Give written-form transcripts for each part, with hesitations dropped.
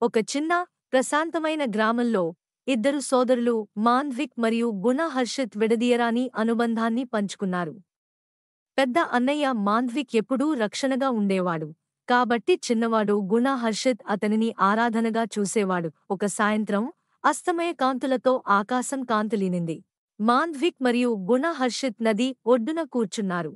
ఒక చిన్న, ప్రశాంతమైన గ్రామంలో ఇద్దరు సోదరులు మాంద్విక్ మరియు గుణ హర్షిత్ విడదీయరాని అనుబంధాన్ని పంచుకున్నారు. పెద్ద అన్నయ్య మాంద్విక్ ఎప్పుడూ రక్షణగా ఉండేవాడు. కాబట్టి చిన్నవాడు గుణ హర్షిత్ అతనిని ఆరాధనగా చూసేవాడు. ఒక సాయంత్రం అస్తమయ కాంతులతో ఆకాశం కాంతులీనింది. మాంద్విక్ మరియు గుణ హర్షిత్ నది ఒడ్డున కూర్చున్నారు.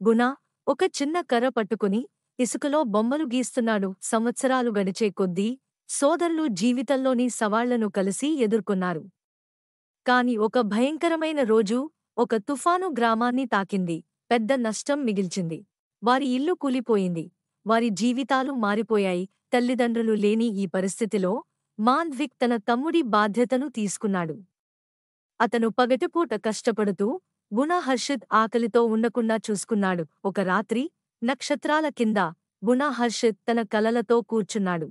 గుణ ఒక చిన్న కర్ర పట్టుకుని ఇసుకలో బొమ్మలు గీస్తున్నాడు. సంవత్సరాలు గడిచే కొద్దీ సోదరులు జీవితంలోని సవాళ్లను కలిసి ఎదుర్కొన్నారు. కాని ఒక భయంకరమైన రోజు ఒక తుఫాను గ్రామాన్ని తాకింది. పెద్ద నష్టం మిగిల్చింది. వారి ఇల్లు కూలిపోయింది. వారి జీవితాలు మారిపోయాయి. తల్లిదండ్రులు లేని ఈ పరిస్థితిలో మాంద్విక్ తన తమ్ముడి బాధ్యతను తీసుకున్నాడు. అతను పగటిపూట కష్టపడుతూ గుణ హర్షిత్ ఆకలితో ఉండకుండా చూసుకున్నాడు. ఒక రాత్రి నక్షత్రాల కింద గుణ హర్షిత్ తన కలలతో కూర్చున్నాడు.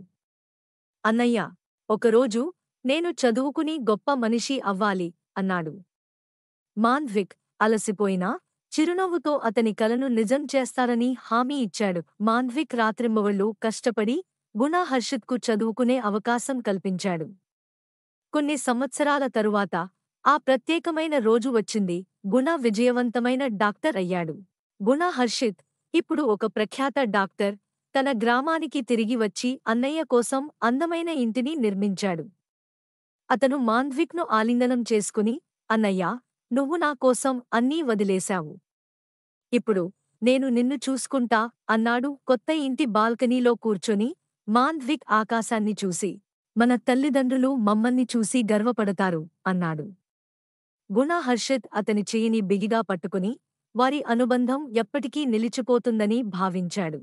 అన్నయ్య, ఒకరోజు నేను చదువుకుని గొప్ప మనిషి అవ్వాలి అన్నాడు. మాంద్విక్ అలసిపోయినా చిరునవ్వుతో అతని కలను నిజం చేస్తారని హామీ ఇచ్చాడు. మాంద్విక్ రాత్రింబవళ్లు కష్టపడి గుణ హర్షిత్కు చదువుకునే అవకాశం కల్పించాడు. కొన్ని సంవత్సరాల తరువాత ఆ ప్రత్యేకమైన రోజు వచ్చింది. గుణ విజయవంతమైన డాక్టర్ అయ్యాడు. గుణ హర్షిత్ ఇప్పుడు ఒక ప్రఖ్యాత డాక్టర్. తన గ్రామానికి తిరిగి వచ్చి అన్నయ్య కోసం అందమైన ఇంటిని నిర్మించాడు. అతను మాంద్విక్ను ఆలింగనం చేసుకుని, అన్నయ్యా, నువ్వు నా కోసం అన్నీ వదిలేశావు. ఇప్పుడు నేను నిన్ను చూసుకుంటా అన్నాడు. కొత్త ఇంటి బాల్కనీలో కూర్చొని మాంద్విక్ ఆకాశాన్ని చూసి, మన తల్లిదండ్రులు మమ్మల్ని చూసి గర్వపడతారు అన్నాడు. గుణ హర్షిత్ అతని చెయ్యిని బిగిగా పట్టుకుని వారి అనుబంధం ఎప్పటికీ నిలిచిపోతుందని భావించాడు.